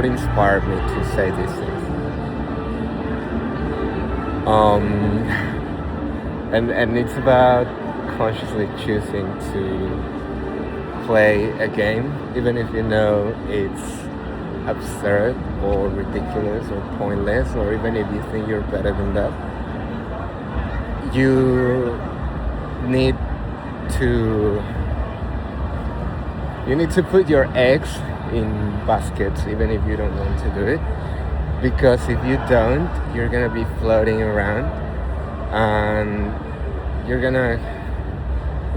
what inspired me to say these things. Um, and it's about consciously choosing to play a game, even if you know it's absurd or ridiculous or pointless, or even if you think you're better than that. You need to put your eggs in baskets, even if you don't want to do it, because if you don't, you're gonna be floating around, and you're gonna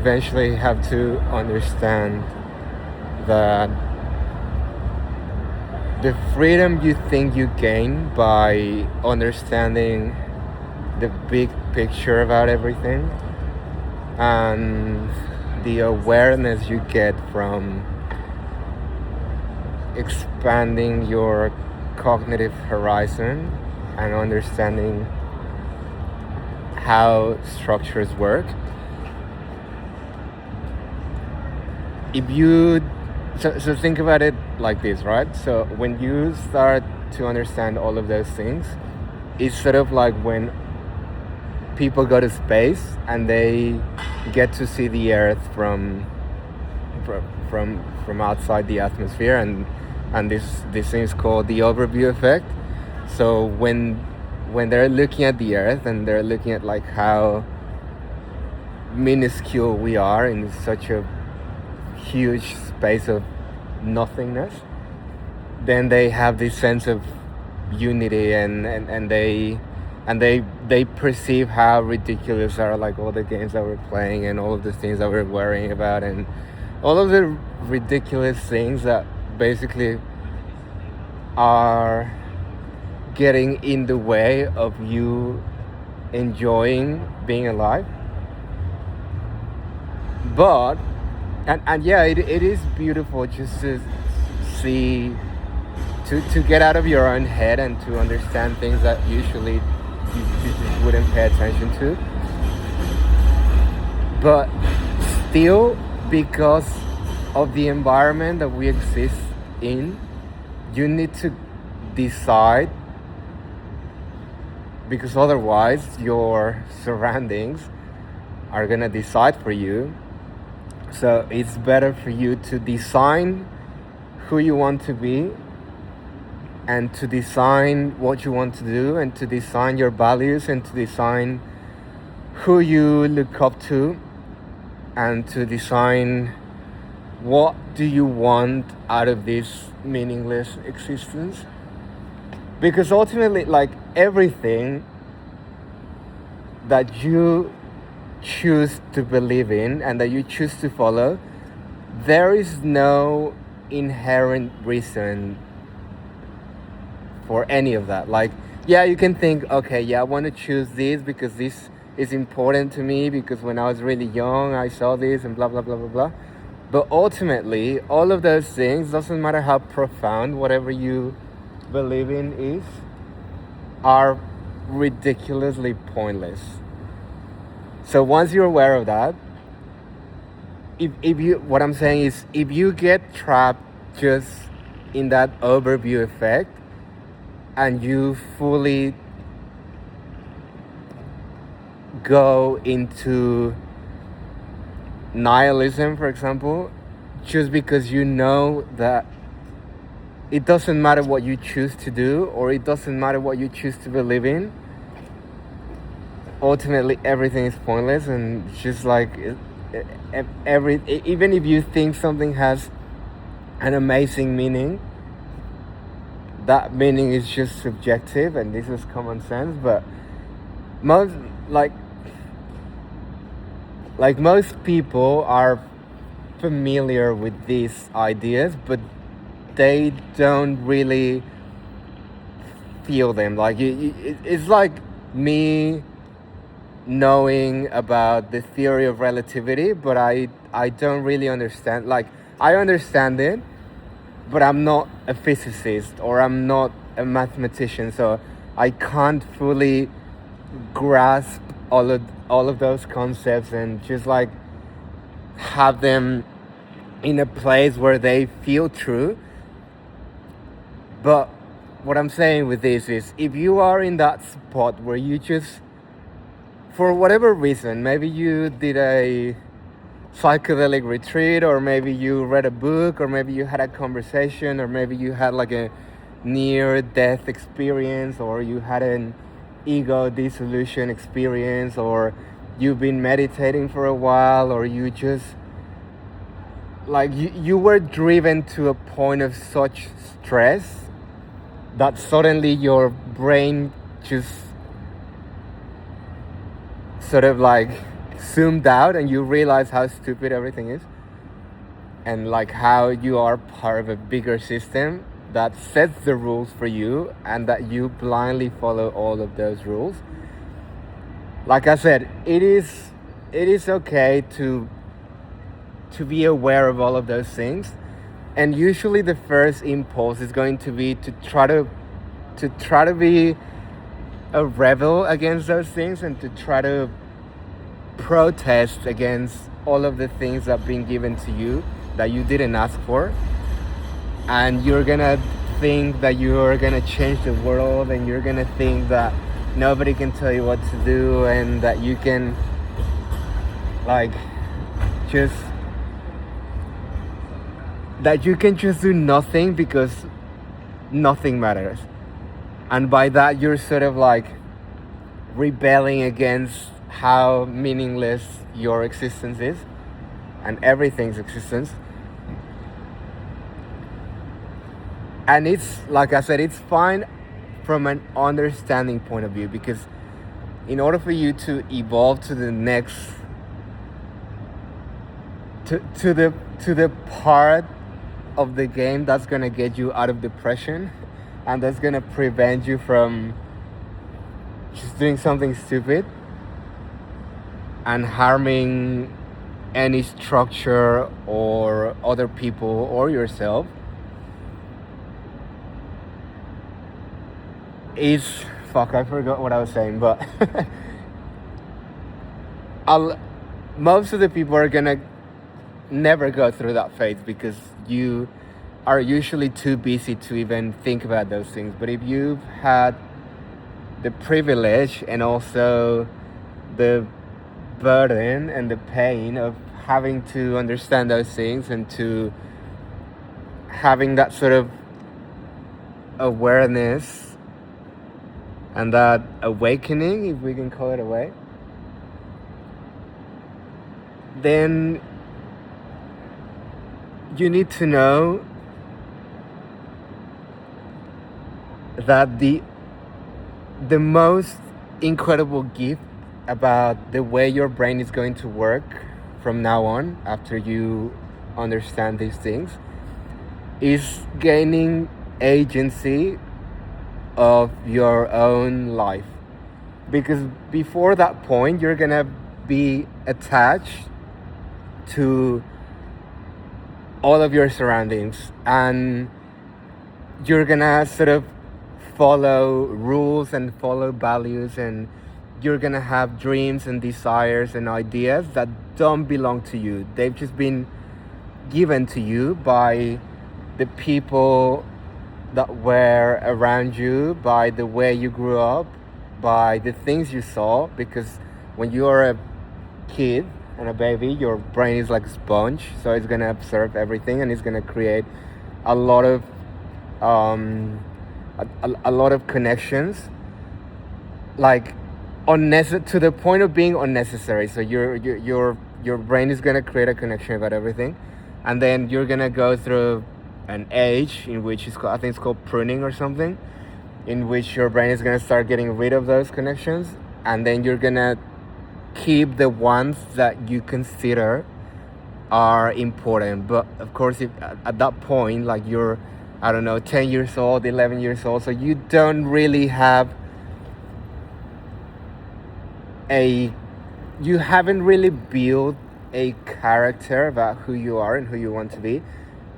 eventually have to understand that the freedom you think you gain by understanding the big picture about everything, and the awareness you get from expanding your cognitive horizon and understanding how structures work. If you so think about it like this, right? So when you start to understand all of those things, it's sort of like when people go to space and they get to see the Earth from outside the atmosphere, and this thing is called the overview effect. So when they're looking at the Earth and they're looking at like how minuscule we are in such a huge space of nothingness, then they have this sense of unity, and they perceive how ridiculous are like all the games that we're playing and all of the things that we're worrying about, and all of the ridiculous things that basically are getting in the way of you enjoying being alive. But and yeah, it is beautiful just to see, to get out of your own head and to understand things that usually you just wouldn't pay attention to. But still, because of the environment that we exist in, you need to decide, because otherwise your surroundings are gonna decide for you. So it's better for you to design who you want to be, and to design what you want to do, and to design your values, and to design who you look up to, and to design what do you want out of this meaningless existence. Because ultimately, like, everything that you choose to believe in and that you choose to follow, there is no inherent reason for any of that. Like, yeah, you can think, okay, yeah, I want to choose this because this is important to me, because when I was really young I saw this and blah blah blah blah blah. But ultimately, all of those things, doesn't matter how profound whatever you believe in is, are ridiculously pointless. So once you're aware of that, if you, what I'm saying is, if you get trapped just in that overview effect, and you fully go into nihilism, for example, just because you know that it doesn't matter what you choose to do, or it doesn't matter what you choose to believe in, ultimately everything is pointless. And it's just like even if you think something has an amazing meaning, that meaning is just subjective, and this is common sense. But most most people are familiar with these ideas, but they don't really feel them. Like it's like me knowing about the theory of relativity, but I don't really understand. Like, I understand it, but I'm not a physicist, or I'm not a mathematician, so I can't fully grasp all of those concepts and just like have them in a place where they feel true. But what I'm saying with this is, if you are in that spot where you just, for whatever reason, maybe you did a psychedelic retreat, or maybe you read a book, or maybe you had a conversation, or maybe you had like a near death experience, or you had an ego dissolution experience, or you've been meditating for a while, or you just like you were driven to a point of such stress that suddenly your brain just sort of like zoomed out, and you realize how stupid everything is, and like how you are part of a bigger system that sets the rules for you, and that you blindly follow all of those rules. Like I said, it is okay to be aware of all of those things, and usually the first impulse is going to be to try to be a rebel against those things, and to try to protest against all of the things that have been given to you that you didn't ask for. And you're gonna think that you're gonna change the world, and you're gonna think that nobody can tell you what to do, and that you can like just do nothing because nothing matters. And by that, you're sort of like rebelling against how meaningless your existence is, and everything's existence. And it's, like I said, it's fine from an understanding point of view, because in order for you to evolve to the next, to the part of the game that's gonna get you out of depression, and that's gonna prevent you from just doing something stupid and harming any structure or other people or yourself, is, fuck, I forgot what I was saying, but most of the people are gonna never go through that phase, because you are usually too busy to even think about those things. But if you've had the privilege and also the burden and the pain of having to understand those things, and to having that sort of awareness and that awakening, if we can call it a way, then you need to know that the most incredible gift about the way your brain is going to work from now on, after you understand these things, is gaining agency of your own life. Because before that point, you're gonna be attached to all of your surroundings, and you're gonna sort of follow rules and follow values, and you're gonna have dreams and desires and ideas that don't belong to you. They've just been given to you by the people that were around you, by the way you grew up, by the things you saw. Because when you're a kid and a baby, your brain is like a sponge, so it's gonna absorb everything, and it's gonna create a lot of a lot of connections, like to the point of being unnecessary. So your brain is gonna create a connection about everything, and then you're gonna go through an age in which I think it's called pruning or something, in which your brain is gonna start getting rid of those connections, and then you're gonna keep the ones that you consider are important. But of course, if at that point, like you're, I don't know, 10 years old, 11 years old, so you don't really have you haven't really built a character about who you are and who you want to be,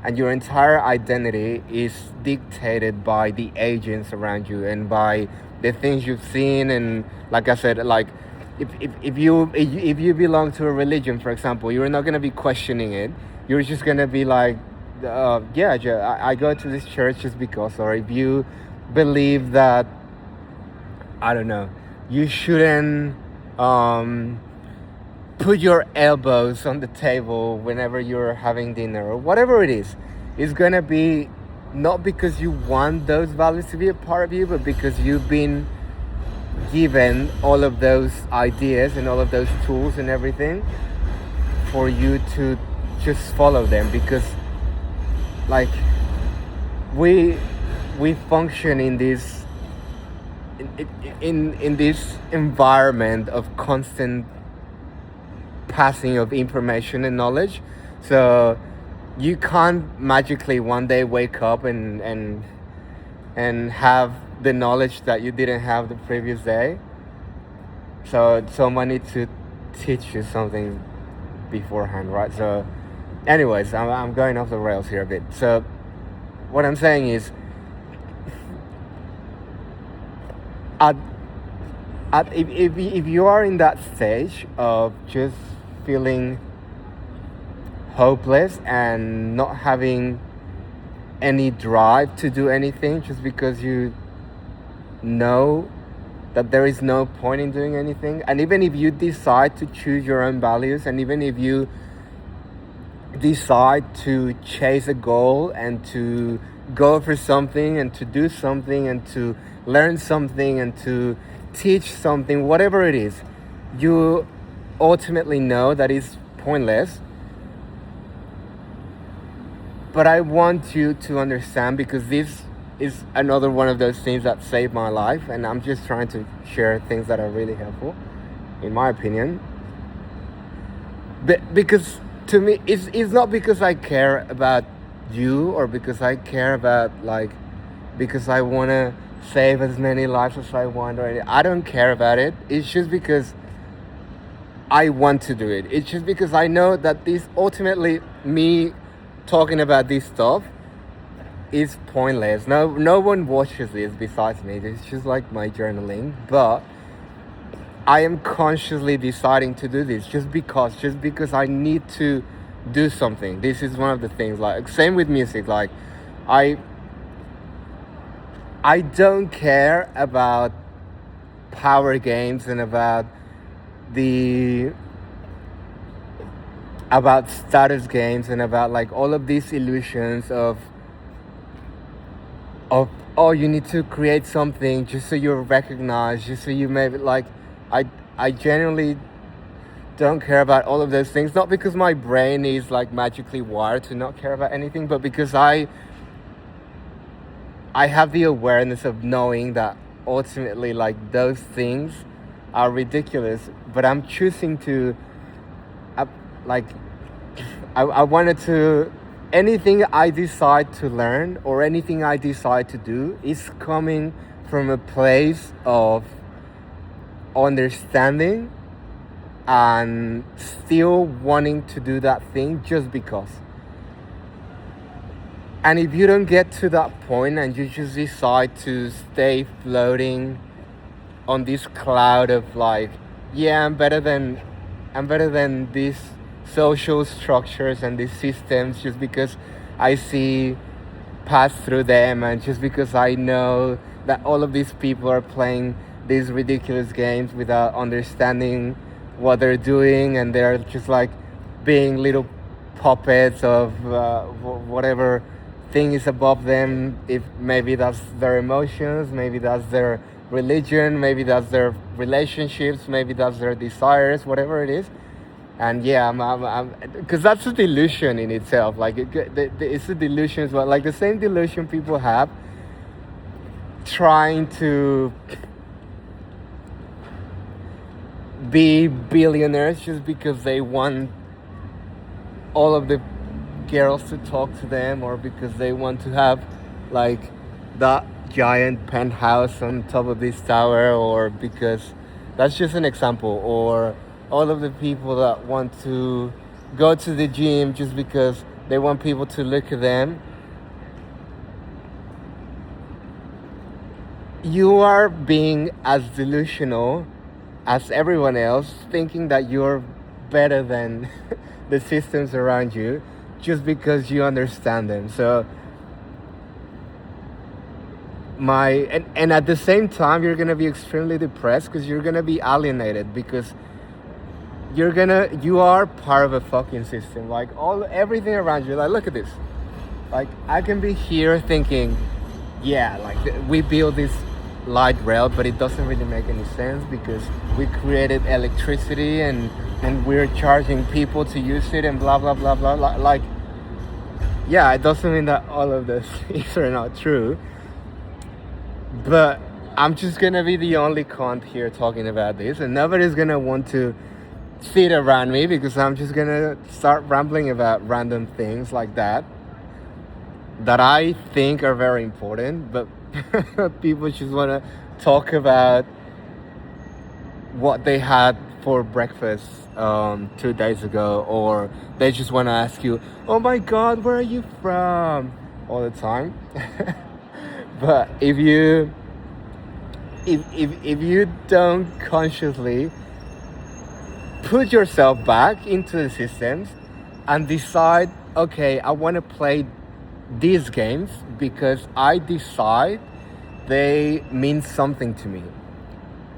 and your entire identity is dictated by the agents around you and by the things you've seen. And like I said, like if you belong to a religion, for example, you're not going to be questioning it. You're just going to be like yeah, I go to this church just because, or if you believe that, I don't know, you shouldn't um, put your elbows on the table whenever you're having dinner or whatever it is, it's gonna be not because you want those values to be a part of you, but because you've been given all of those ideas and all of those tools and everything for you to just follow them. Because like we we function in this in this environment of constant passing of information and knowledge. So you can't magically one day wake up and have the knowledge that you didn't have the previous day. So someone needs to teach you something beforehand, right? So anyways, I'm going off the rails here a bit. So what I'm saying is, at, if you are in that stage of just feeling hopeless and not having any drive to do anything, just because you know that there is no point in doing anything, and even if you decide to choose your own values, and even if you decide to chase a goal and to go for something and to do something and to learn something and to teach something, whatever it is, you ultimately know that it's pointless. But I want you to understand, because this is another one of those things that saved my life, and I'm just trying to share things that are really helpful, in my opinion. But because to me, it's not because I care about you, or because I care about, like, because I want to save as many lives as I want, or I don't care about it. It's just because I want to do it. It's just because I know that this, ultimately, me talking about this stuff is pointless. No one watches this besides me. It's just like my journaling. But I am consciously deciding to do this just because I need to do something. This is one of the things. Like, same with music. Like, I don't care about power games and about status games and about, like, all of these illusions of oh, you need to create something just so you're recognized, just so you maybe, like, I genuinely don't care about all of those things, not because my brain is, like, magically wired to not care about anything, but because I have the awareness of knowing that ultimately, like, those things are ridiculous, but I'm choosing to, like, I wanted to, anything I decide to learn or anything I decide to do is coming from a place of understanding and still wanting to do that thing just because. And if you don't get to that point and you just decide to stay floating on this cloud of, like, yeah, I'm better than these social structures and these systems, just because I see past through them, and just because I know that all of these people are playing these ridiculous games without understanding what they're doing, and they're just, like, being little puppets of whatever thing is above them. If maybe that's their emotions, maybe that's their religion, maybe that's their relationships, maybe that's their desires, whatever it is. And yeah, I'm because that's a delusion in itself. Like, it's a delusion as well. Like, the same delusion people have trying to be billionaires just because they want all of the girls to talk to them, or because they want to have, like, that giant penthouse on top of this tower, or because that's just an example, or all of the people that want to go to the gym just because they want people to look at them. You are being as delusional as everyone else, thinking that you're better than the systems around you, just because you understand them. So and at the same time you're gonna be extremely depressed because you're gonna be alienated because you are part of a fucking system. Like everything around you. Like look at this. Like I can be here thinking, yeah, like we build this light rail, but it doesn't really make any sense because we created electricity and we're charging people to use it and blah blah blah blah. Like yeah, it doesn't mean that all of those things are not true. But I'm just gonna be the only cunt here talking about this, and nobody's gonna want to sit around me because I'm just gonna start rambling about random things like that I think are very important, but people just wanna talk about what they had for breakfast 2 days ago, or they just wanna ask you, oh my god, where are you from, all the time. But if you don't consciously put yourself back into the systems and decide, okay, I want to play these games because I decide they mean something to me.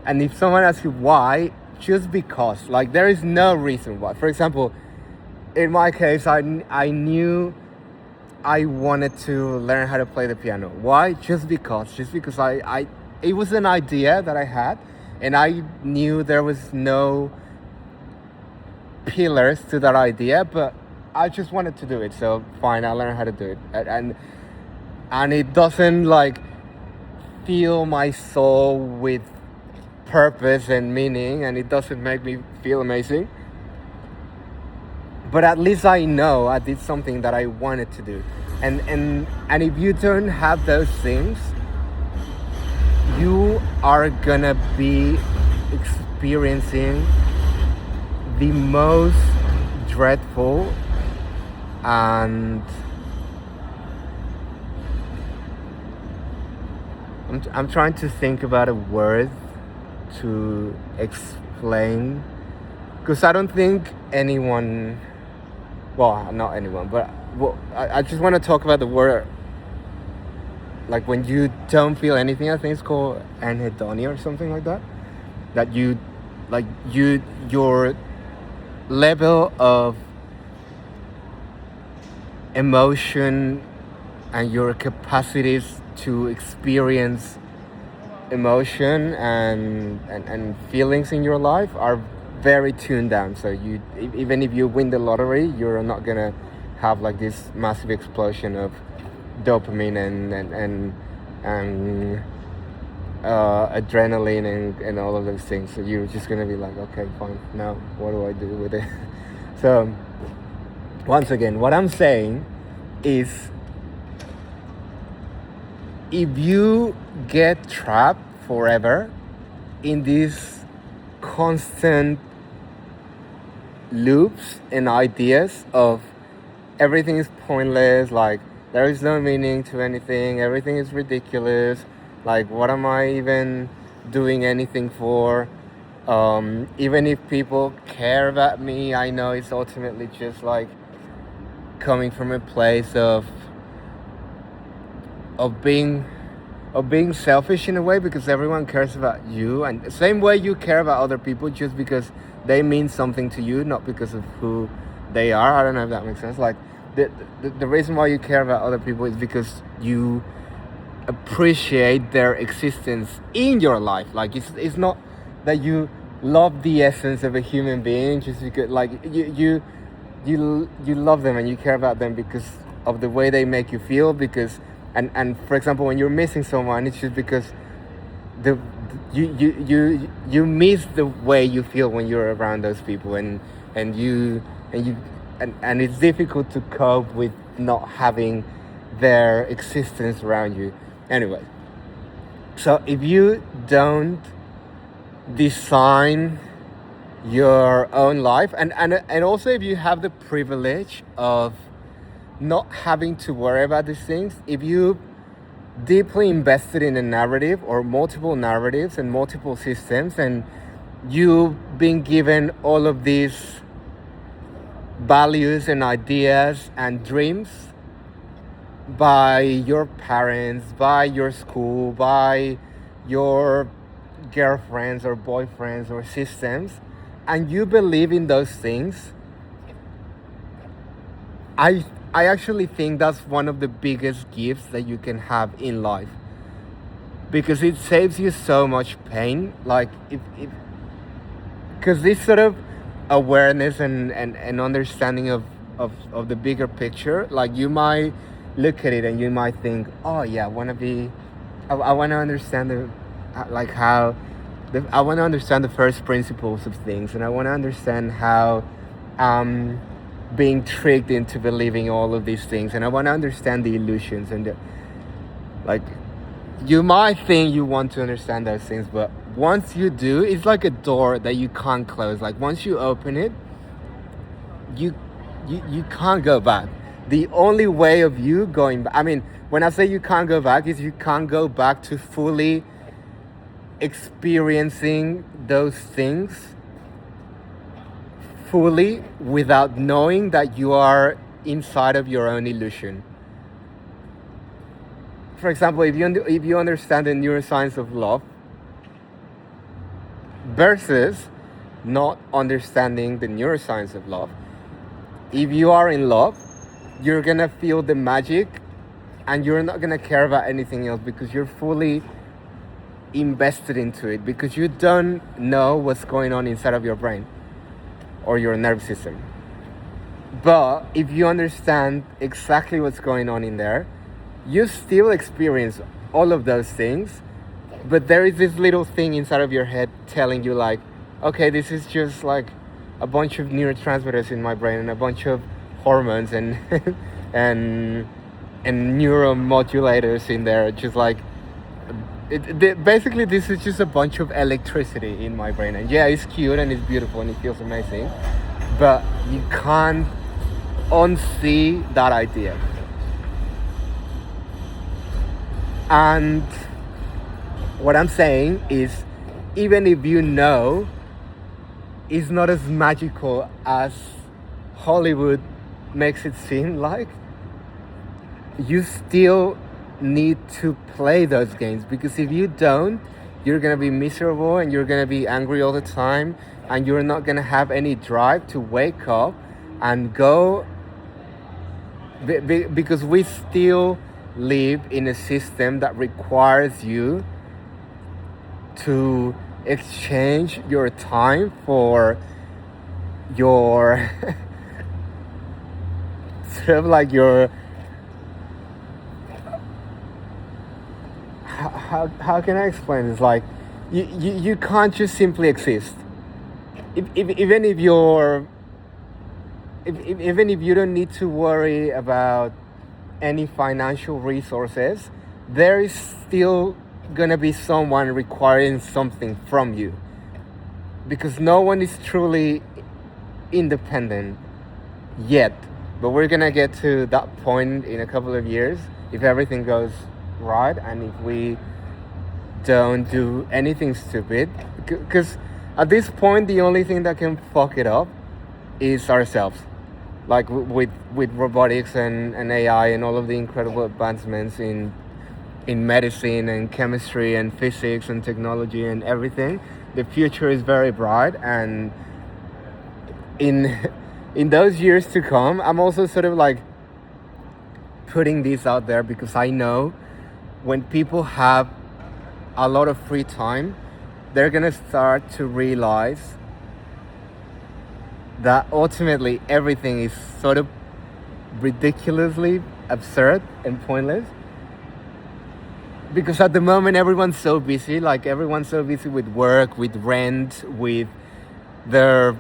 And if someone asks you why, just because. Like there is no reason why. For example, in my case, I knew I wanted to learn how to play the piano. Why? Just because I it was an idea that I had, and I knew there was no pillars to that idea, but I just wanted to do it. So fine, I learned how to do it, and it doesn't like fill my soul with purpose and meaning, and it doesn't make me feel amazing. But at least I know I did something that I wanted to do. And if you don't have those things, you are gonna be experiencing the most dreadful and I'm trying to think about a word to explain, because I don't think anyone, well, not anyone, but I just want to talk about the word, like when you don't feel anything. I think it's called anhedonia or something like that. That your level of emotion and your capacities to experience emotion and feelings in your life are very tuned down. So you, even if you win the lottery, you're not gonna have like this massive explosion of dopamine and adrenaline and all of those things. So you're just gonna be like, okay, fine, now what do I do with it? So once again, what I'm saying is, if you get trapped forever in these constant loops and ideas of everything is pointless, like there is no meaning to anything, everything is ridiculous, like what am I even doing anything for? Even if people care about me, I know it's ultimately just like coming from a place of being selfish in a way, because everyone cares about you, and the same way you care about other people just because they mean something to you, not because of who they are. I don't know if that makes sense. Like the reason why you care about other people is because you appreciate their existence in your life. Like it's not that you love the essence of a human being just because, like, you love them and you care about them because of the way they make you feel. Because and for example, when you're missing someone, it's just because you miss the way you feel when you're around those people, and it's difficult to cope with not having their existence around you. Anyway, so if you don't design your own life, and also if you have the privilege of not having to worry about these things, if you deeply invested in a narrative or multiple narratives and multiple systems, and you've been given all of these values and ideas and dreams by your parents, by your school, by your girlfriends or boyfriends or systems, and you believe in those things, I I actually think that's one of the biggest gifts that you can have in life, because it saves you so much pain. Like if because this sort of awareness and understanding of the bigger picture, like you might look at it and you might think, oh yeah, I want to understand the like how I want to understand the first principles of things, and I want to understand how um being tricked into believing all of these things, and I want to understand the illusions and the, like, you might think you want to understand those things, but once you do, it's like a door that you can't close. Like once you open it, you you can't go back. The only way of you going back, I mean, when I say you can't go back, is you can't go back to fully experiencing those things fully without knowing that you are inside of your own illusion. For example, if you understand the neuroscience of love versus not understanding the neuroscience of love, if you are in love, you're gonna feel the magic and you're not gonna care about anything else because you're fully invested into it, because you don't know what's going on inside of your brain or your nervous system. But if you understand exactly what's going on in there, you still experience all of those things, but there is this little thing inside of your head telling you like, okay, this is just like a bunch of neurotransmitters in my brain and a bunch of hormones and and neuromodulators in there, just like basically this is just a bunch of electricity in my brain. And yeah, it's cute and it's beautiful and it feels amazing, but you can't unsee that idea. And what I'm saying is, even if you know it's not as magical as Hollywood makes it seem like, you still need to play those games, because if you don't, you're gonna be miserable and you're gonna be angry all the time, and you're not gonna have any drive to wake up and go, because we still live in a system that requires you to exchange your time for your sort of like your how can I explain this? Like you can't just simply exist. Even if you're even if you don't need to worry about any financial resources, there is still gonna be someone requiring something from you, because no one is truly independent yet. But we're gonna get to that point in a couple of years if everything goes right and if we don't do anything stupid, because at this point the only thing that can fuck it up is ourselves. Like with robotics and AI and all of the incredible advancements in medicine and chemistry and physics and technology and everything, the future is very bright. And in in those years to come, I'm also sort of like putting this out there, because I know when people have a lot of free time, they're gonna start to realize that ultimately everything is sort of ridiculously absurd and pointless. Because at the moment everyone's so busy, like everyone's so busy with work, with rent, with their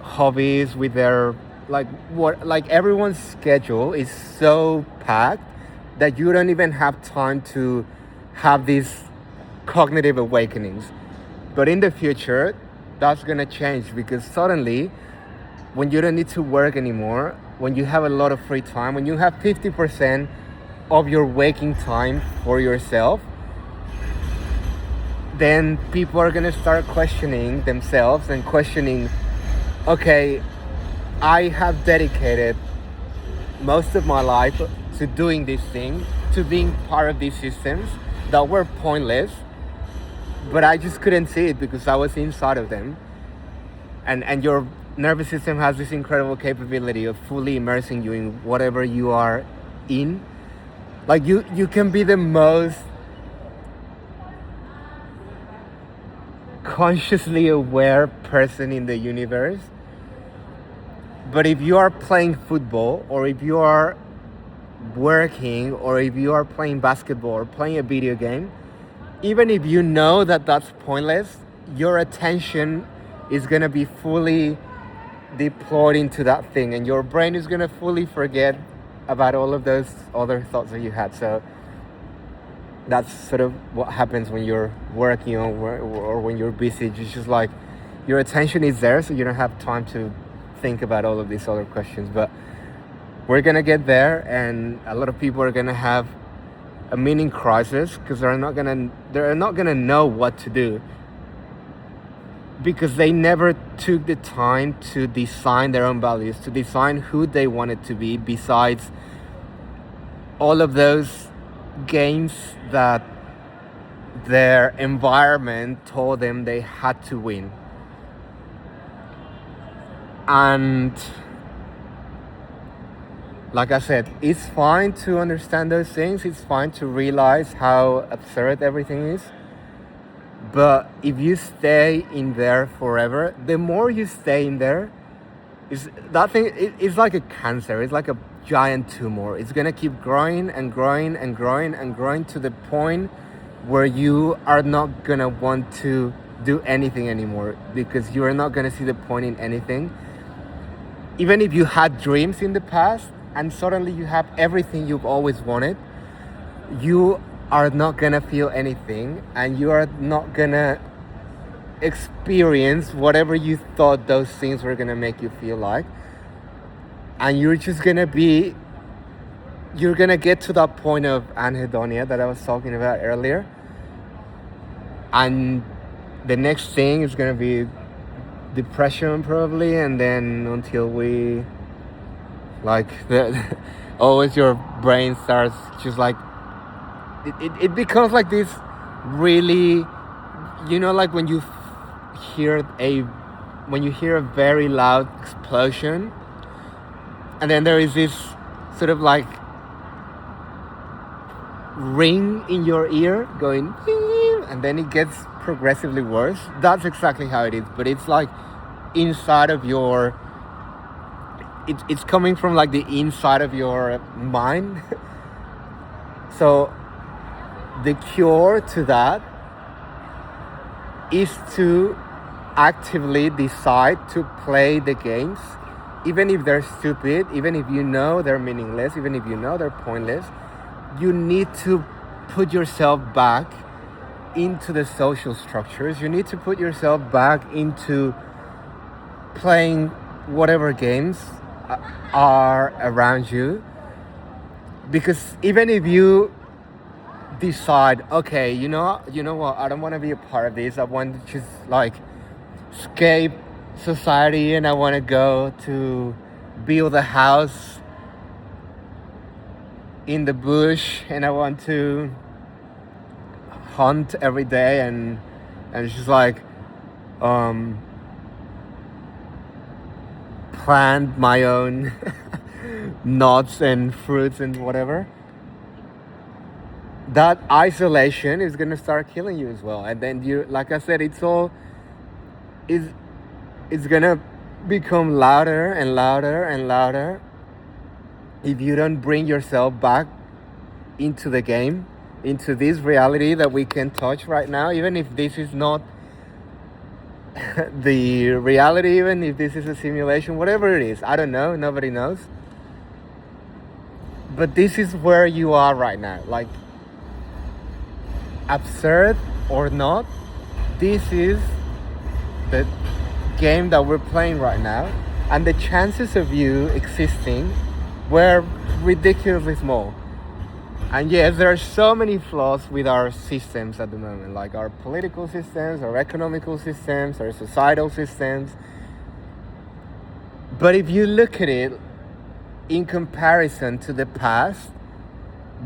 hobbies, with their like what, like everyone's schedule is so packed that you don't even have time to have these cognitive awakenings. But in the future, that's gonna change, because suddenly when you don't need to work anymore, when you have a lot of free time, when you have 50% of your waking time for yourself, then people are gonna start questioning themselves and questioning, okay, I have dedicated most of my life to doing this thing, to being part of these systems that were pointless, but I just couldn't see it because I was inside of them. And your nervous system has this incredible capability of fully immersing you in whatever you are in. Like you can be the most consciously aware person in the universe, but if you are playing football, or if you are working, or if you are playing basketball or playing a video game, even if you know that that's pointless, your attention is going to be fully deployed into that thing, and your brain is going to fully forget about all of those other thoughts that you had. So that's sort of what happens when you're working or when you're busy. It's just like your attention is there, so you don't have time to think about all of these other questions. But we're gonna get there, and a lot of people are gonna have a meaning crisis because they're not gonna know what to do, because they never took the time to design their own values, to design who they wanted to be, besides all of those games that their environment told them they had to win. And like I said, it's fine to understand those things, it's fine to realize how absurd everything is. But if you stay in there forever, the more you stay in there, it's like a cancer. It's like a giant tumor. It's gonna keep growing and growing and growing and growing to the point where you are not gonna want to do anything anymore, because you are not gonna see the point in anything. Even if you had dreams in the past and suddenly you have everything you've always wanted, you are not gonna feel anything, and you are not gonna experience whatever you thought those things were gonna make you feel like. And you're gonna get to that point of anhedonia that I was talking about earlier, and the next thing is gonna be depression probably, and then until we always your brain starts just like it becomes like this really, like when you hear a very loud explosion, and then there is this sort of like ring in your ear going, and then it gets progressively worse. That's exactly how it is, but it's like inside of your it's coming from like the inside of your mind. So the cure to that is to actively decide to play the games, even if they're stupid, even if you know they're meaningless, even if you know they're pointless. You need to put yourself back into the social structures. You need to put yourself back into playing whatever games are around you, because even if you decide, okay, you know what, I don't want to be a part of this, I want to just like escape society, and I want to go to build a house in the bush, and I want to hunt every day, and just like plant my own nuts and fruits and whatever. That isolation is gonna start killing you as well, and then you, like I said, it's gonna become louder and louder and louder if you don't bring yourself back into the game, into this reality that we can touch right now, even if this is not the reality, even if this is a simulation, whatever it is, I don't know, nobody knows. But this is where you are right now. Like, absurd or not, this is the game that we're playing right now, and the chances of you existing were ridiculously small. And yes, there are so many flaws with our systems at the moment, like our political systems, our economical systems, our societal systems. But if you look at it in comparison to the past,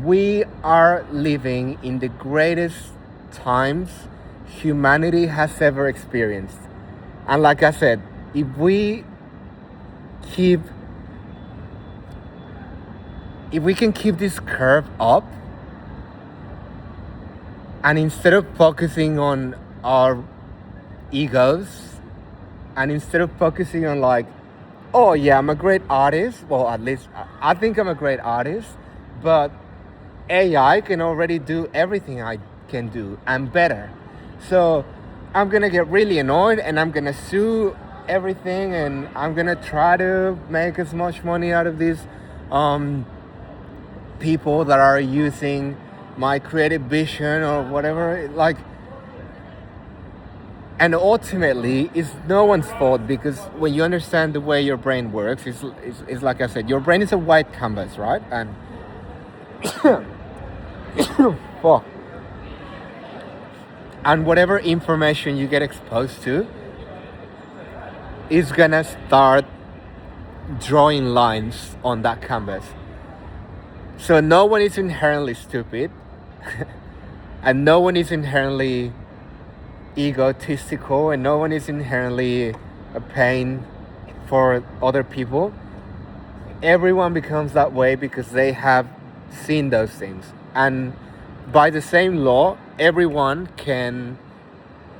we are living in the greatest times humanity has ever experienced. And like I said, if we keep if we can keep this curve up, and instead of focusing on our egos, and instead of focusing on like, oh yeah, I'm a great artist, well, at least I think I'm a great artist, but AI can already do everything I can do and better. So I'm gonna get really annoyed and I'm gonna sue everything, and I'm gonna try to make as much money out of these people that are using my creative vision or whatever. Like, and ultimately, it's no one's fault, because when you understand the way your brain works, it's like I said, your brain is a white canvas, right? And fuck. And whatever information you get exposed to is gonna start drawing lines on that canvas. So no one is inherently stupid, and no one is inherently egotistical, and no one is inherently a pain for other people. Everyone becomes that way because they have seen those things. And by the same law, everyone can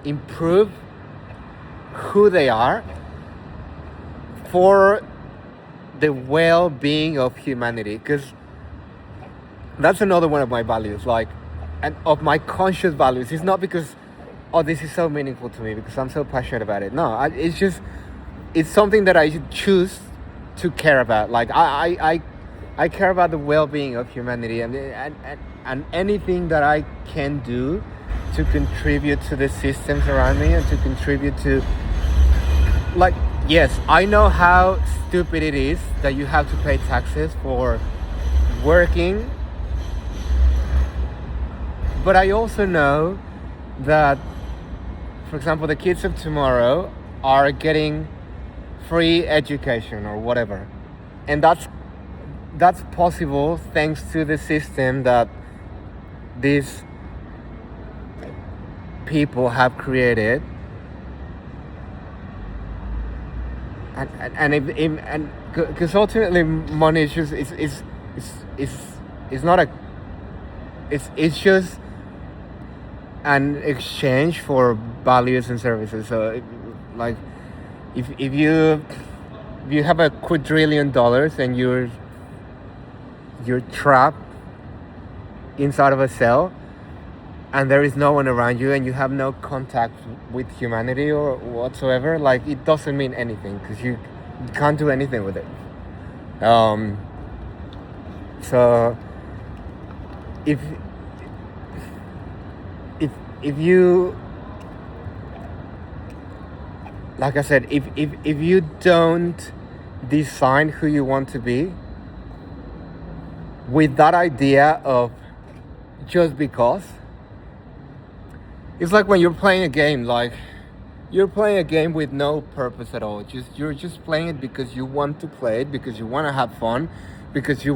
improve who they are for the well-being of humanity. Because that's another one of my values, like, and of my conscious values. It's not because, oh, this is so meaningful to me because I'm so passionate about it. No, it's just, it's something that I choose to care about. Like, I care about the well-being of humanity, and anything that I can do to contribute to the systems around me and to contribute to, like, yes, I know how stupid it is that you have to pay taxes for working, but I also know that, for example, the kids of tomorrow are getting free education or whatever, and that's possible thanks to the system that these people have created. And because ultimately money is just it's not a, it's just an exchange for values and services. So like if you have $1 quadrillion and you're trapped inside of a cell and there is no one around you and you have no contact with humanity or whatsoever, like, it doesn't mean anything because you can't do anything with it. So if you, like I said, if you don't design who you want to be with that idea of just because, it's like when you're playing a game, like you're playing a game with no purpose at all. You're just playing it because you want to play it, because you want to have fun, because you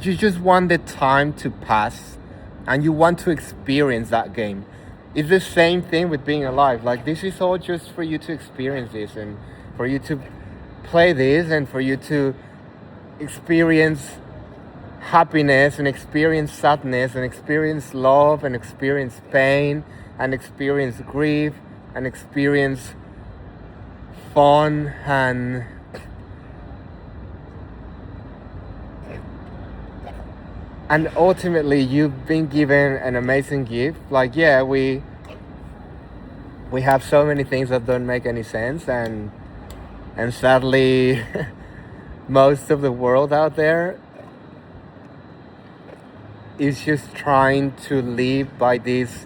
just want the time to pass and you want to experience that game. It's the same thing with being alive. Like, this is all just for you to experience this and for you to play this and for you to experience happiness and experience sadness and experience love and experience pain and experience grief and experience fun. And ultimately you've been given an amazing gift. Like, yeah, we have so many things that don't make any sense, and sadly most of the world out there is just trying to live by these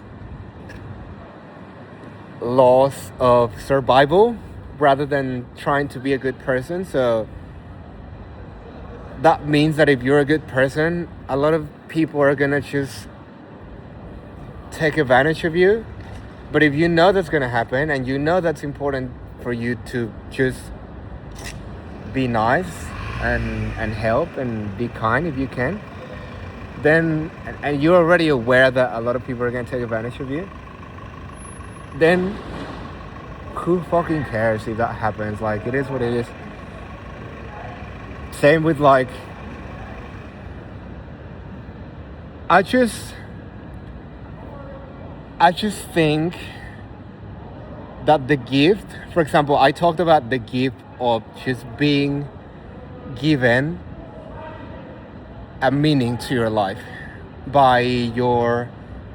laws of survival rather than trying to be a good person. So that means that if you're a good person, a lot of people are gonna just take advantage of you. But if you know that's gonna happen and you know that's important for you to just be nice and help and be kind if you can, then and you're already aware that a lot of people are going to take advantage of you, then who fucking cares if that happens? Like, it is what it is. Same with like, I just think that the gift, for example, I talked about the gift of just being given a meaning to your life by your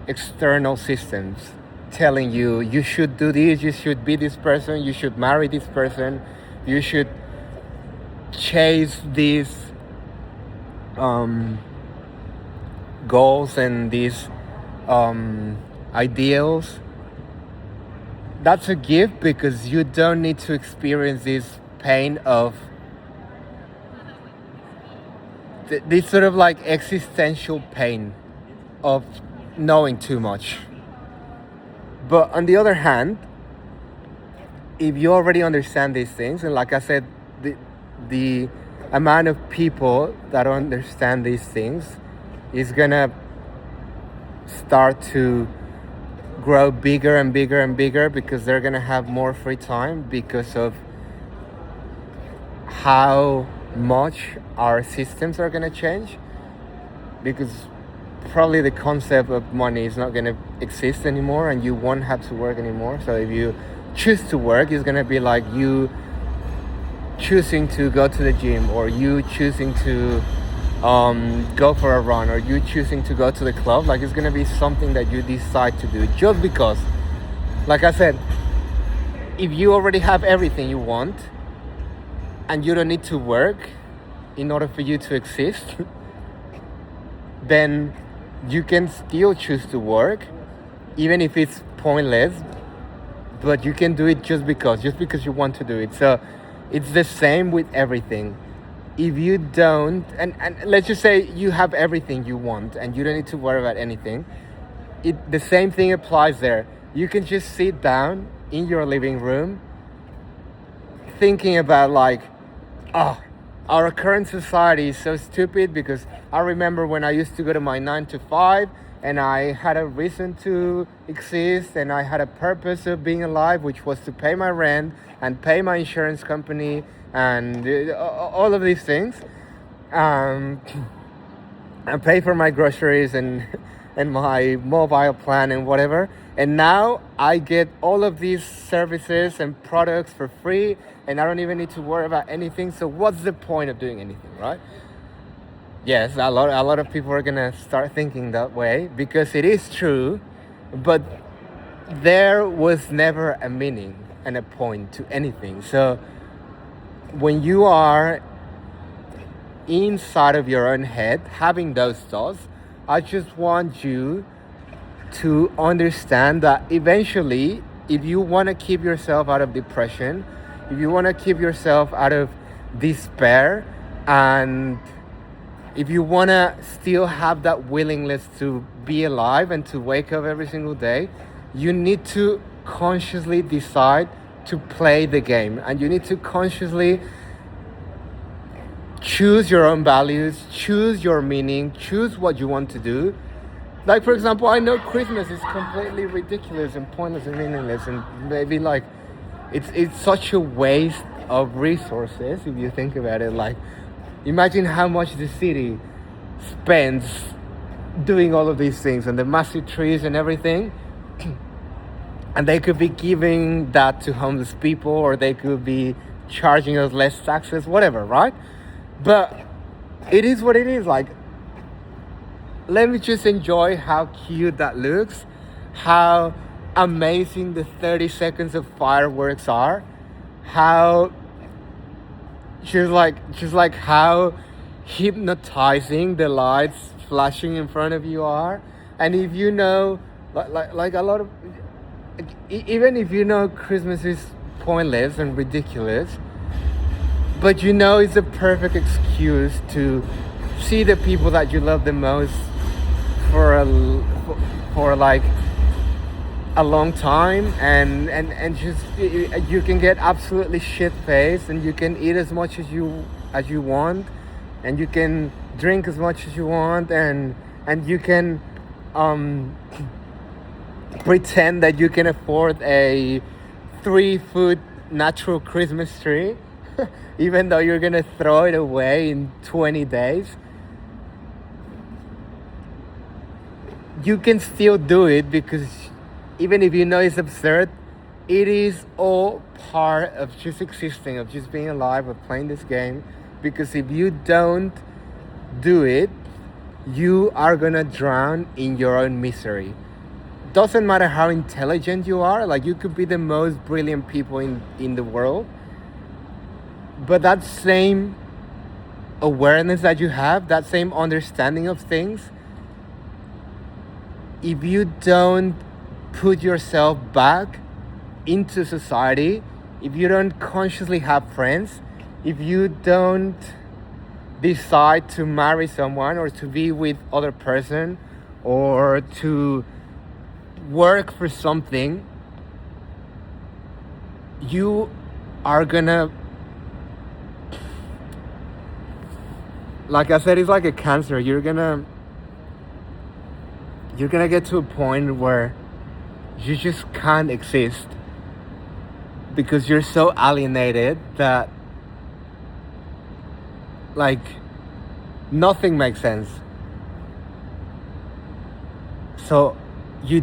external systems telling you, you should do this, you should be this person, you should marry this person, you should chase these goals and these ideals. That's a gift because you don't need to experience this pain of this sort of like existential pain of knowing too much. But on the other hand, if you already understand these things, and like I said, the amount of people that understand these things is gonna start to grow bigger and bigger and bigger, because they're gonna have more free time because of how much our systems are gonna change. Because probably the concept of money is not gonna exist anymore, and you won't have to work anymore. So if you choose to work, it's gonna be like you choosing to go to the gym, or you choosing to go for a run, or you choosing to go to the club. Like, it's gonna be something that you decide to do just because, like I said, if you already have everything you want and you don't need to work in order for you to exist, then you can still choose to work, even if it's pointless, but you can do it just because you want to do it. So it's the same with everything. If you don't, and let's just say you have everything you want and you don't need to worry about anything, the same thing applies there. You can just sit down in your living room thinking about like, oh, our current society is so stupid, because I remember when I used to go to my 9 to 5 and I had a reason to exist and I had a purpose of being alive, which was to pay my rent and pay my insurance company and all of these things, and pay for my groceries and my mobile plan and whatever. And now I get all of these services and products for free, and I don't even need to worry about anything. So what's the point of doing anything, right? Yes, a lot of people are gonna start thinking that way, because it is true, but there was never a meaning and a point to anything. So when you are inside of your own head having those thoughts, I just want you to understand that eventually, if you want to keep yourself out of depression, if you want to keep yourself out of despair, and if you want to still have that willingness to be alive and to wake up every single day, you need to consciously decide to play the game, and you need to consciously choose your own values, choose your meaning, choose what you want to do. Like, for example, I know Christmas is completely ridiculous and pointless and meaningless, and maybe like it's such a waste of resources if you think about it. Like, imagine how much the city spends doing all of these things and the massive trees and everything. And they could be giving that to homeless people, or they could be charging us less taxes, whatever, right? But it is what it is. Like, let me just enjoy how cute that looks, how amazing the 30 seconds of fireworks are, how just like how hypnotizing the lights flashing in front of you are. And if you know, like a lot of, even if you know Christmas is pointless and ridiculous, but you know it's a perfect excuse to see the people that you love the most for like a long time, and just you can get absolutely shit faced, and you can eat as much as you want, and you can drink as much as you want, and you can um pretend that you can afford a 3 foot natural Christmas tree, even though you're gonna throw it away in 20 days. You can still do it because even if you know it's absurd, it is all part of just existing, of just being alive, of playing this game. Because if you don't do it, you are gonna drown in your own misery. Doesn't matter how intelligent you are, like you could be the most brilliant people in the world, but that same awareness that you have, that same understanding of things, if you don't put yourself back into society, if you don't consciously have friends, if you don't decide to marry someone or to be with other person or to work for something, you are gonna, like I said, it's like a cancer. You're gonna get to a point where you just can't exist because you're so alienated that like nothing makes sense. So you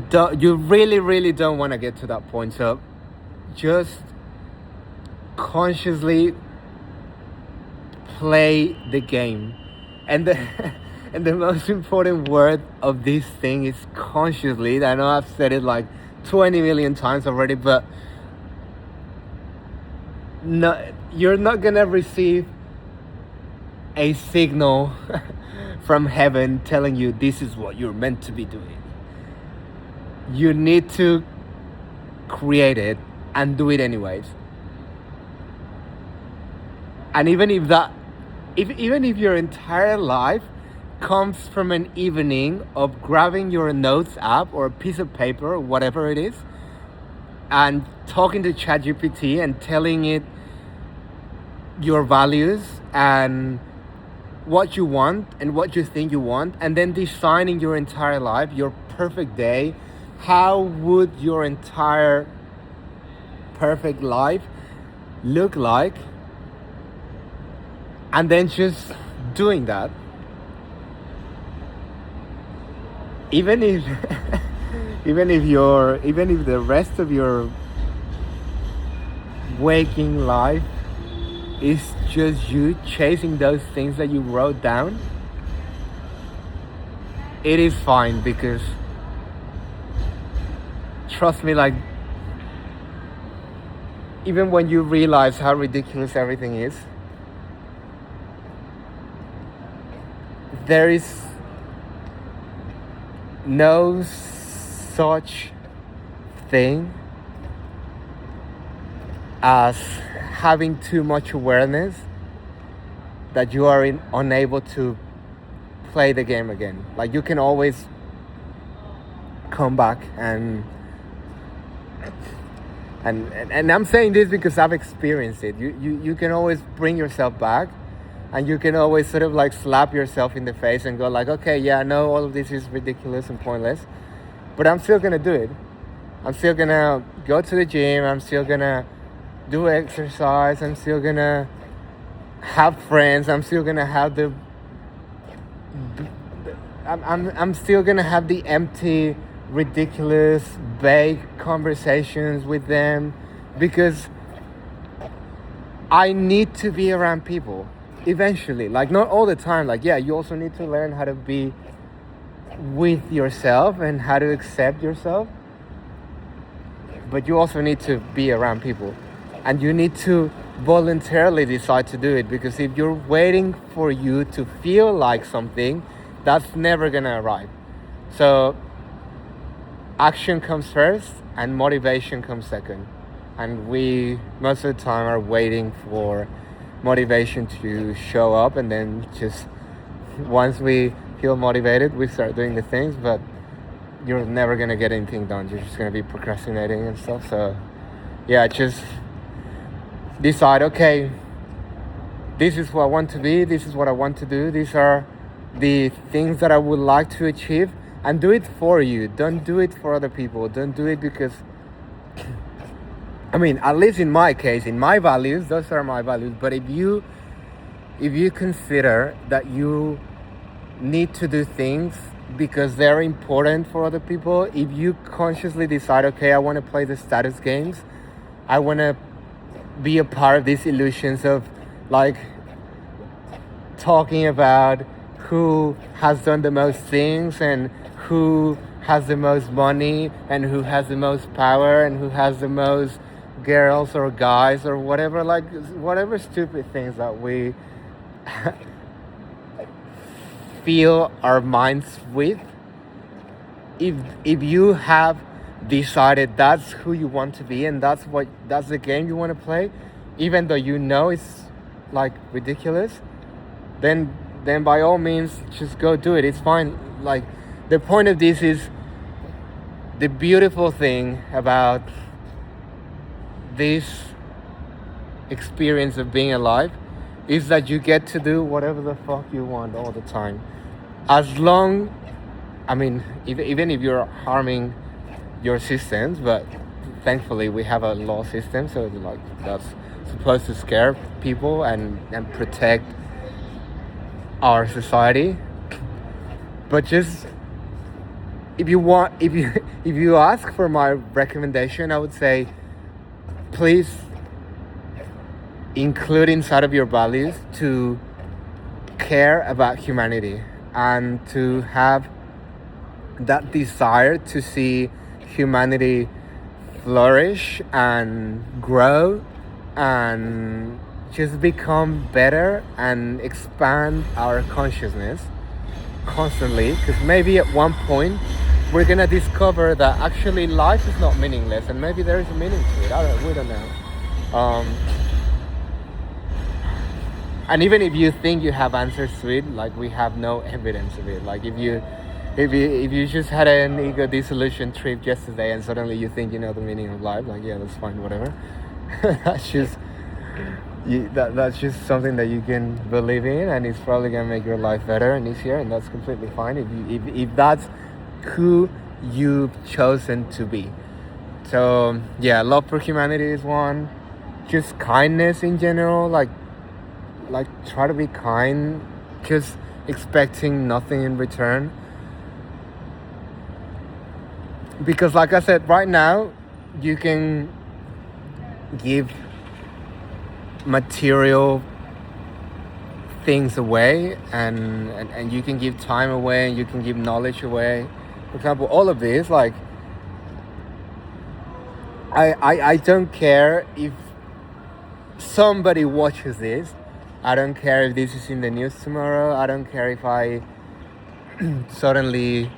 really don't want to get to that point. So just consciously play the game. And the and the most important word of this thing is consciously. I know I've said it like 20 million times already, but no, you're not gonna receive a signal from heaven telling you this is what you're meant to be doing. You need to create it and do it anyways. And even if your entire life comes from an evening of grabbing your notes app or a piece of paper or whatever it is and talking to ChatGPT and telling it your values and what you want and what you think you want, and then designing your entire life, your perfect day, how would your entire perfect life look like, and then just doing that, even if even if the rest of your waking life is just you chasing those things that you wrote down, it is fine. Because trust me, like even when you realize how ridiculous everything is, there is no such thing as having too much awareness that you are unable to play the game again. Like you can always come back and I'm saying this because I've experienced it. You can always bring yourself back, and you can always sort of like slap yourself in the face and go like, okay, yeah, I know all of this is ridiculous and pointless, but I'm still gonna do it. I'm still gonna go to the gym. I'm still gonna do exercise. I'm still gonna have friends. I'm still gonna have I'm still gonna have the empty, ridiculous, vague conversations with them, because I need to be around people eventually. Like not all the time. Like yeah, you also need to learn how to be with yourself and how to accept yourself, but you also need to be around people, and you need to voluntarily decide to do it, because if you're waiting for you to feel like something, that's never gonna arrive. So action comes first and motivation comes second, and we most of the time are waiting for motivation to show up, and then just once we feel motivated we start doing the things. But you're never gonna get anything done. You're just gonna be procrastinating and stuff. So yeah, just decide, okay, this is who I want to be, this is what I want to do, these are the things that I would like to achieve, and do it for you. Don't do it for other people. Don't do it because, I mean, at least in my case, in my values, those are my values. But if you consider that you need to do things because they're important for other people, if you consciously decide, okay, I want to play the status games, I want to be a part of these illusions of like talking about who has done the most things and who has the most money and who has the most power and who has the most girls or guys or whatever, like whatever stupid things that we fill our minds with. If you have decided that's who you want to be and that's the game you want to play, even though you know it's like ridiculous, then by all means just go do it. It's fine. Like, the point of this is, the beautiful thing about this experience of being alive is that you get to do whatever the fuck you want all the time. As long, I mean, even if you're harming your systems, but thankfully we have a law system, so like that's supposed to scare people and protect our society. But just, if you ask for my recommendation, I would say, please include inside of your values to care about humanity and to have that desire to see humanity flourish and grow and just become better and expand our consciousness constantly, because maybe at one point we're gonna discover that actually life is not meaningless and maybe there is a meaning to it. We don't know. And even if you think you have answers to it, like, we have no evidence of it. Like, if you just had an ego dissolution trip yesterday and suddenly you think you know the meaning of life, like, yeah, that's fine, whatever. that's just something that you can believe in, and it's probably gonna make your life better and easier, and that's completely fine if that's who you've chosen to be. So yeah, love for humanity is one. Just kindness in general, like try to be kind, just expecting nothing in return. Because like I said, right now you can give material things away and you can give time away and you can give knowledge away. For example, all of this, like, I don't care if somebody watches this. I don't care if this is in the news tomorrow. I don't care if I suddenly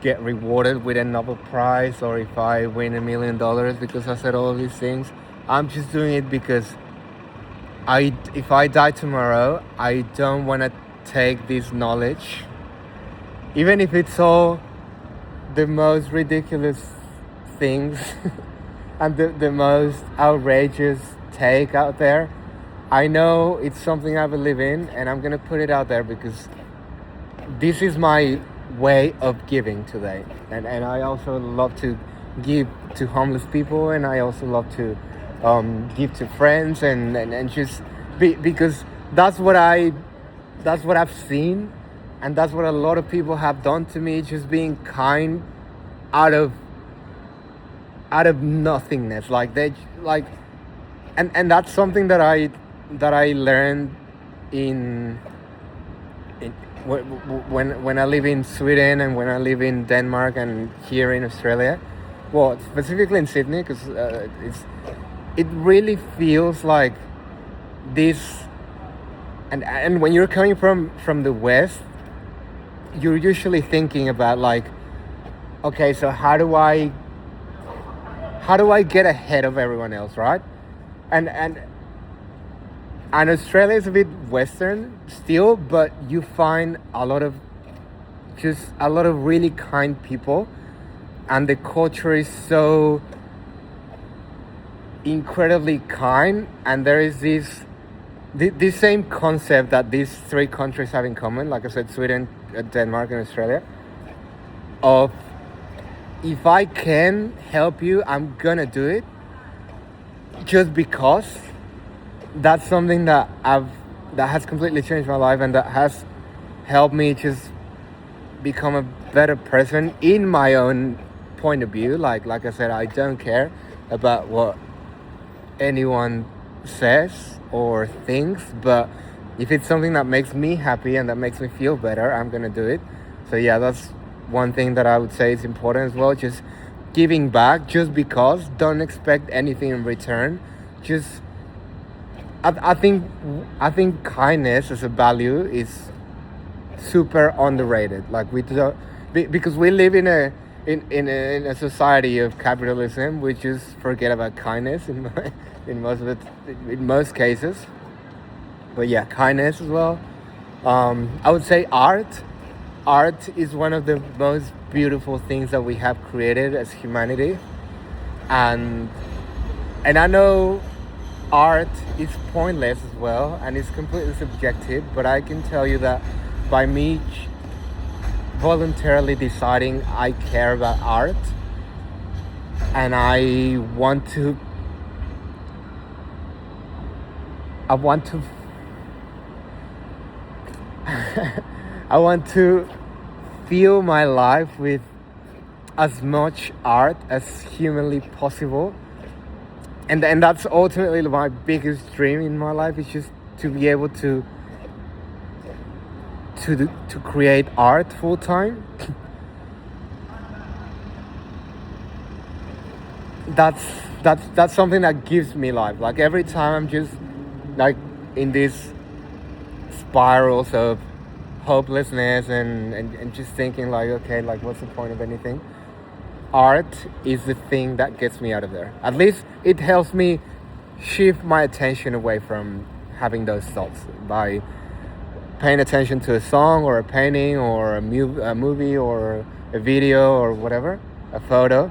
get rewarded with a Nobel Prize or if I win $1 million because I said all of these things. I'm just doing it because if I die tomorrow, I don't want to take this knowledge, even if it's all the most ridiculous things and the most outrageous take out there. I know it's something I believe in, and I'm gonna put it out there because this is my way of giving today. And I also love to give to homeless people, and I also love to give to friends and just because that's what I've seen, and that's what a lot of people have done to me, just being kind out of nothingness. Like, they like, and that's something that I learned in when I live in Sweden and when I live in Denmark and here in Australia. Well, specifically in Sydney, because it really feels like this. And when you're coming from the West, you're usually thinking about, like, okay, so how do I get ahead of everyone else, right? And Australia is a bit Western still, but you find a lot of just a lot of really kind people, and the culture is so incredibly kind. And there is this same concept that these three countries have in common, like I said, Sweden, Denmark, and Australia, of if I can help you, I'm gonna do it, just because that's something that has completely changed my life, and that has helped me just become a better person in my own point of view. Like I said, I don't care about what anyone says or thinks, but if it's something that makes me happy and that makes me feel better, I'm gonna do it. So yeah, that's one thing that I would say is important as well. Just giving back, just because. Don't expect anything in return. Just I think kindness as a value is super underrated. Like, we don't, because we live in a society of capitalism. We just forget about kindness in most cases. But yeah, kindness as well. I would say art. Art is one of the most beautiful things that we have created as humanity, and I know art is pointless as well, and it's completely subjective. But I can tell you that by me voluntarily deciding I care about art, and I want to I want to I want to fill my life with as much art as humanly possible, and that's ultimately my biggest dream in my life, is just to be able to create art full time. That's something that gives me life. Like, every time I'm just like in these spirals of hopelessness and just thinking like, okay, like, what's the point of anything? Art is the thing that gets me out of there. At least it helps me shift my attention away from having those thoughts by paying attention to a song or a painting or a movie or a video or whatever, a photo.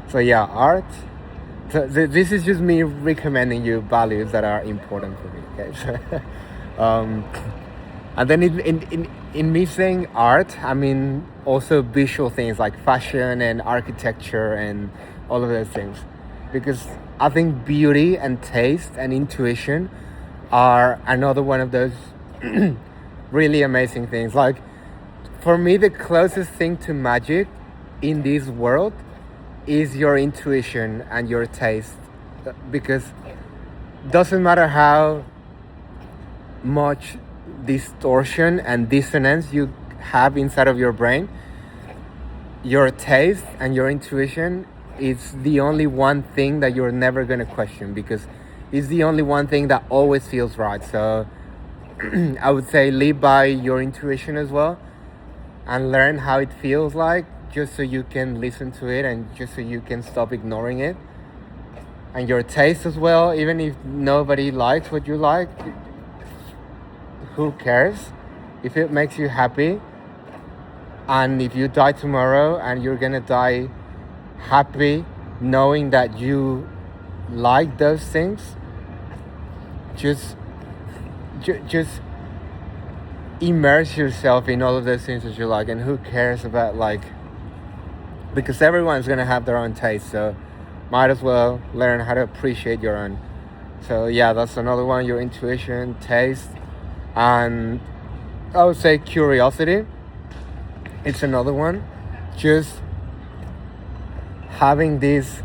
So yeah, art. So this is just me recommending you values that are important for me. Okay. And then in me saying art, I mean also visual things like fashion and architecture and all of those things, because I think beauty and taste and intuition are another one of those really amazing things. Like, for me, the closest thing to magic in this world is your intuition and your taste, because doesn't matter how much distortion and dissonance you have inside of your brain, your taste and your intuition is the only one thing that you're never going to question, because it's the only one thing that always feels right. So I would say live by your intuition as well, and learn how it feels like, just so you can listen to it and just so you can stop ignoring it. And your taste as well, even if nobody likes what you like, who cares? If it makes you happy, and if you die tomorrow and you're gonna die happy knowing that you like those things, just immerse yourself in all of those things that you like. And who cares about, like, because everyone's gonna have their own taste, so might as well learn how to appreciate your own. So yeah, that's another one. Your intuition, taste, and I would say curiosity. It's another one. Just having this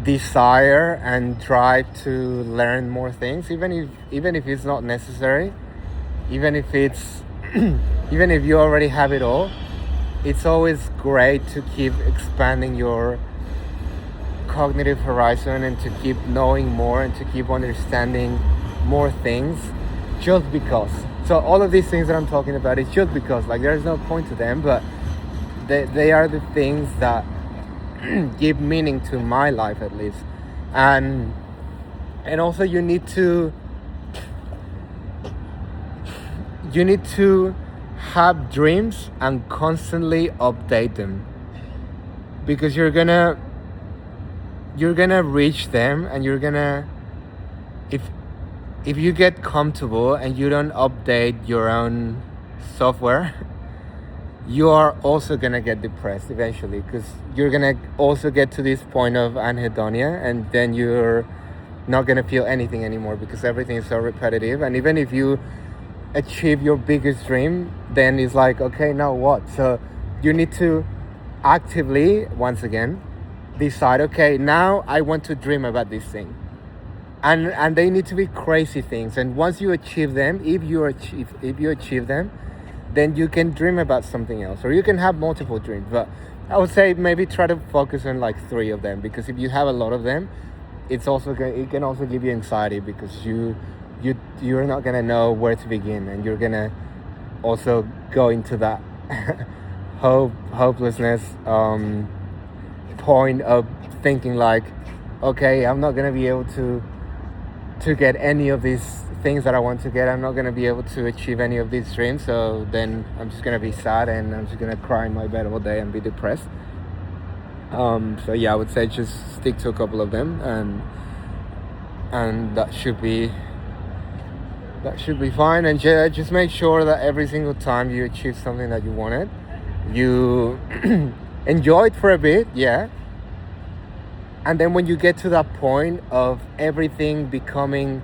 desire and drive to learn more things, even if it's not necessary, even if it's even if you already have it all. It's always great to keep expanding your cognitive horizon and to keep knowing more and to keep understanding more things, just because. So all of these things that I'm talking about is just because, like, there's no point to them, but they are the things that give meaning to my life, at least. And also you need to you need to have dreams and constantly update them, because you're gonna reach them, and you're gonna, if you get comfortable and you don't update your own software, you are also gonna get depressed eventually, because you're gonna also get to this point of anhedonia, and then you're not gonna feel anything anymore, because everything is so repetitive. And even if you achieve your biggest dream, then it's like, okay, now what? So you need to actively, once again, decide, okay, now I want to dream about this thing, and they need to be crazy things. And once you achieve them, if you achieve them, then you can dream about something else, or you can have multiple dreams. But I would say maybe try to focus on like 3 of them, because if you have a lot of them, it can also give you anxiety, because you're not gonna know where to begin, and you're gonna also go into that hopelessness point of thinking like, okay, I'm not gonna be able to get any of these things that I want to get. I'm not gonna be able to achieve any of these dreams, so then I'm just gonna be sad, and I'm just gonna cry in my bed all day and be depressed. So yeah, I would say just stick to a couple of them, and that should be fine. And just make sure that every single time you achieve something that you wanted, you enjoy it for a bit, yeah. And then when you get to that point of everything becoming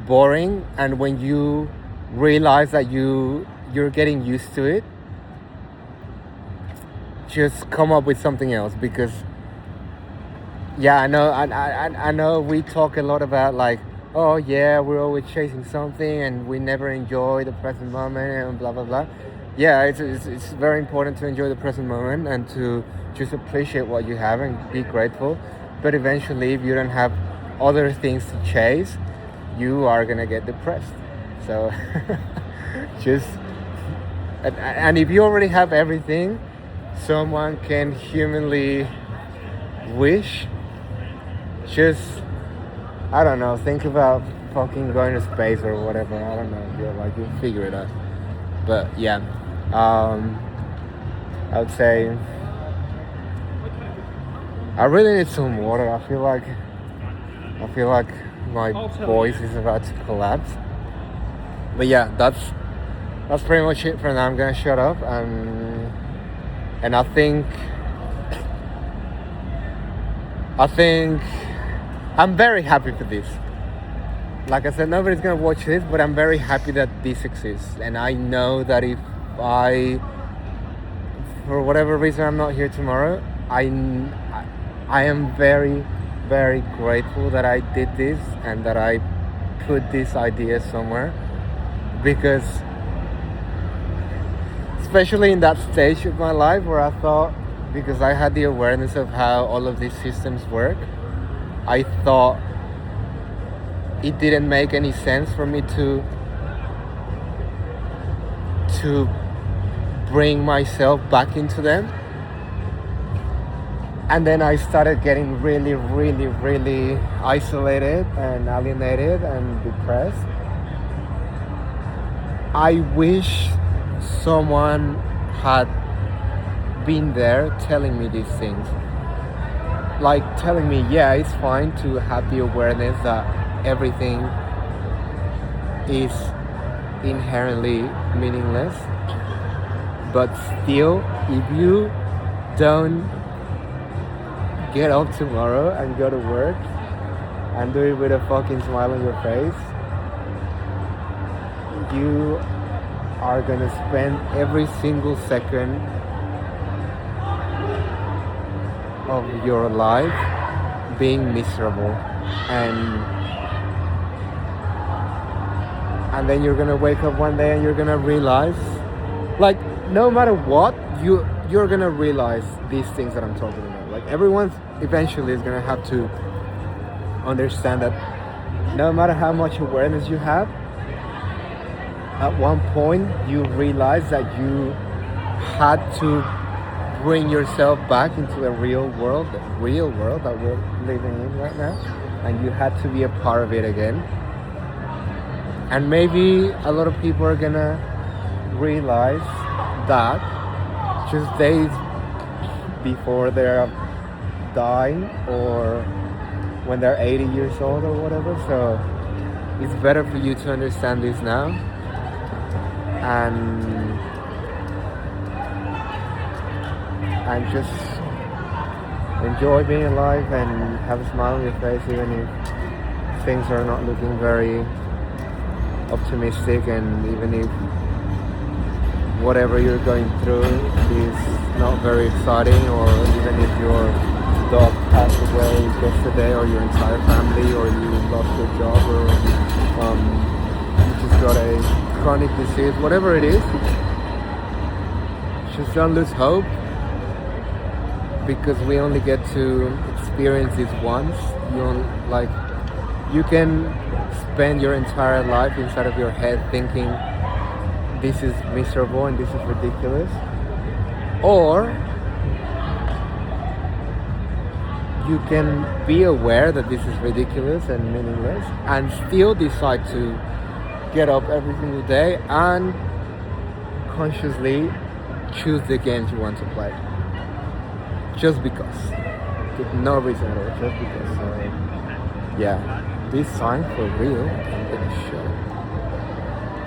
boring, and when you realize that you're getting used to it, just come up with something else. Because yeah, I know we talk a lot about like, oh yeah, we're always chasing something and we never enjoy the present moment and blah blah blah. Yeah, it's very important to enjoy the present moment and to just appreciate what you have and be grateful. But eventually, if you don't have other things to chase, you are gonna get depressed. So just and if you already have everything someone can humanly wish, just, I don't know, think about fucking going to space or whatever. I don't know. Yeah, like, you figure it out. But yeah, I would say I really need some water. I feel like my voice is about to collapse. But yeah, that's pretty much it for now. I'm gonna shut up, and I think I'm very happy for this. Like I said, nobody's gonna watch this, but I'm very happy that this exists. And I know that if for whatever reason, I'm not here tomorrow, I am very, very grateful that I did this and that I put this idea somewhere. Because especially in that stage of my life where I thought, because I had the awareness of how all of these systems work, I thought it didn't make any sense for me to bring myself back into them. And then I started getting really, really, really isolated and alienated and depressed. I wish someone had been there telling me these things. Like telling me, yeah, it's fine to have the awareness that everything is inherently meaningless. But still, if you don't get up tomorrow and go to work and do it with a fucking smile on your face, you are gonna spend every single second of your life being miserable, and then you're gonna wake up one day and you're gonna realize, like, no matter what, you're gonna realize these things that I'm talking about. Like, everyone eventually is gonna have to understand that no matter how much awareness you have, at one point you realize that you had to bring yourself back into the real world that we're living in right now, and you had to be a part of it again. And maybe a lot of people are gonna realize that just days before they're dying, or when they're 80 years old or whatever. So it's better for you to understand this now and just enjoy being alive and have a smile on your face, even if things are not looking very optimistic, and even if whatever you're going through is not very exciting, or even if your dog passed away yesterday, or your entire family, or you lost your job, or you just got a chronic disease, whatever it is, just don't lose hope, because we only get to experience this once. You can spend your entire life inside of your head thinking this is miserable and this is ridiculous, or you can be aware that this is ridiculous and meaningless and still decide to get up every single day and consciously choose the games you want to play, just because, with no reason at all, just because. Yeah, this sign for real, I'm gonna show.